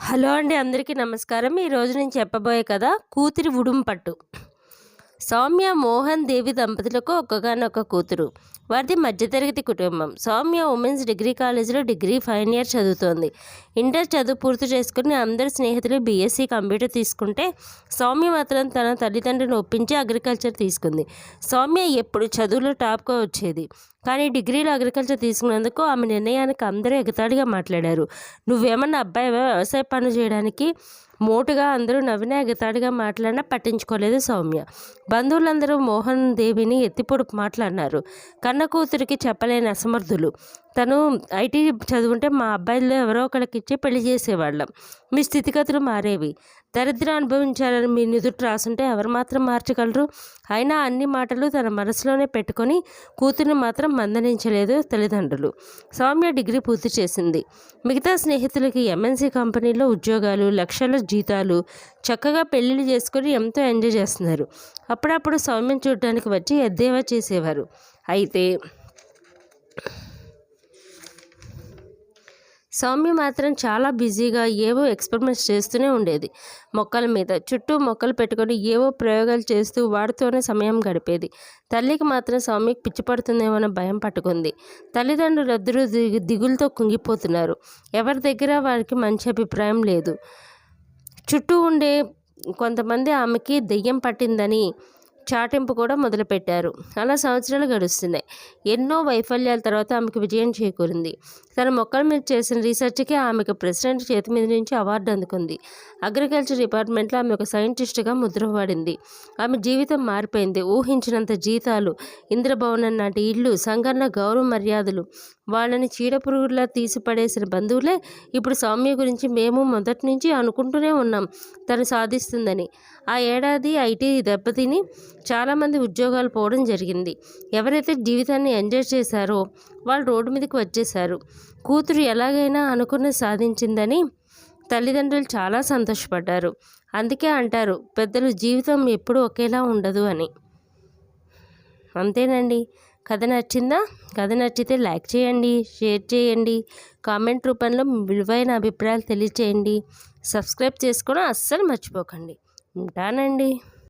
Hello అండి, అందరికీ నమస్కారం. ఈరోజు నేను చెప్పబోయే కథ కూతురి ఉడుంపట్టు. సౌమ్య మోహన్ దేవి దంపతులకు ఒక్కగానొక్క కూతురు. వారిది మధ్యతరగతి కుటుంబం. సౌమ్య ఉమెన్స్ డిగ్రీ కాలేజీలో డిగ్రీ ఫైనల్ ఇయర్ చదువుతోంది. ఇంటర్ చదువు పూర్తి చేసుకుని అందరి స్నేహితులు బీఎస్సీ కంప్యూటర్ తీసుకుంటే సౌమ్య మాత్రం తన తల్లిదండ్రులను ఒప్పించి అగ్రికల్చర్ తీసుకుంది. సౌమ్య ఎప్పుడు చదువులో టాప్గా వచ్చేది. కానీ డిగ్రీలో అగ్రికల్చర్ తీసుకున్నందుకు ఆమె నిర్ణయానికి అందరూ ఎగతాళిగా మాట్లాడారు. నువ్వేమన్నా అబ్బాయివా వ్యవసాయ పనులు చేయడానికి? మోటుగా అందరూ నవ్వినా ఎగతాళిగా మాట్లాడినా పట్టించుకోలేదు సౌమ్య. బంధువులందరూ మోహన్ దేవిని ఎత్తిపొడుపు మాట్లాడినారు. కన్న కూతురికి చెప్పలేని అసమర్థులు. తను ఐటీ చదువుంటే మా అబ్బాయిల్లో ఎవరో ఒకరికి ఇచ్చి పెళ్లి చేసేవాళ్ళం. మీ స్థితిగతులు మారేవి. దరిద్రం అనుభవించాలని మీ నుదుట రాసుంటే ఎవరు మాత్రం మార్చగలరు? అయినా అన్ని మాటలు తన మనసులోనే పెట్టుకొని కూతురిని మాత్రం మందలించలేదు తల్లిదండ్రులు. సౌమ్య డిగ్రీ పూర్తి చేసింది. మిగతా స్నేహితులకి ఎంఎన్సీ కంపెనీలో ఉద్యోగాలు, లక్షల జీతాలు, చక్కగా పెళ్ళిళ్ళు చేసుకొని ఎంతో ఎంజాయ్ చేస్తున్నారు. అప్పుడప్పుడు సౌమ్యం చూడడానికి వచ్చి ఎద్దేవా చేసేవారు. అయితే సౌమ్య మాత్రం చాలా బిజీగా ఏవో ఎక్స్పెరిమెంట్స్ చేస్తూనే ఉండేది. మొక్కల మీద చుట్టూ మొక్కలు పెట్టుకొని ఏవో ప్రయోగాలు చేస్తూ వాటితోనే సమయం గడిపేది. తల్లికి మాత్రం సౌమ్యకి పిచ్చి పడుతుందేమో భయం పట్టుకుంది. తల్లిదండ్రులు ఇద్దరూ దిగులతో కుంగిపోతున్నారు. ఎవరి దగ్గర వారికి మంచి అభిప్రాయం లేదు. చుట్టూ ఉండే కొంతమంది ఆమెకి దెయ్యం పట్టిందని చాటింపు కూడా మొదలుపెట్టారు. అలా సంవత్సరాలు గడుస్తున్నాయి. ఎన్నో వైఫల్యాల తర్వాత ఆమెకు విజయం చేకూరింది. తన మొక్కల మీద చేసిన రీసెర్చ్కి ఆమెకు ప్రెసిడెంట్ చేతి మీద నుంచి అవార్డు అందుకుంది. అగ్రికల్చర్ డిపార్ట్మెంట్లో ఆమె ఒక సైంటిస్ట్గా ముద్రపడింది. ఆమె జీవితం మారిపోయింది. ఊహించినంత జీతాలు, ఇంద్రభవనం నాటి ఇల్లు, సంఘంలో గౌరవ మర్యాదలు. వాళ్ళని చీడపురుగులా తీసిపడేసిన బంధువులే ఇప్పుడు సౌమ్య గురించి మేము మొదటి నుంచి అనుకుంటూనే ఉన్నాం తను సాధిస్తుందని. ఆ ఏడాది ఐటీ దెబ్బతిని చాలామంది ఉద్యోగాలు పోవడం జరిగింది. ఎవరైతే జీవితాన్ని ఎంజాయ్ చేశారో వాళ్ళు రోడ్డు మీదకి వచ్చేశారు. కూతురు ఎలాగైనా అనుకున్నది సాధించిందని తల్లిదండ్రులు చాలా సంతోషపడ్డారు. అందుకే అంటారు పెద్దలు, జీవితం ఎప్పుడూ ఒకేలా ఉండదు అని. అంతేనండి. కథ నచ్చిందా? కథ నచ్చితే లైక్ చేయండి, షేర్ చేయండి, కామెంట్ రూపంలో విలువైన అభిప్రాయాలు తెలియచేయండి. సబ్స్క్రైబ్ చేసుకోవడం అస్సలు మర్చిపోకండి. ఉంటానండి.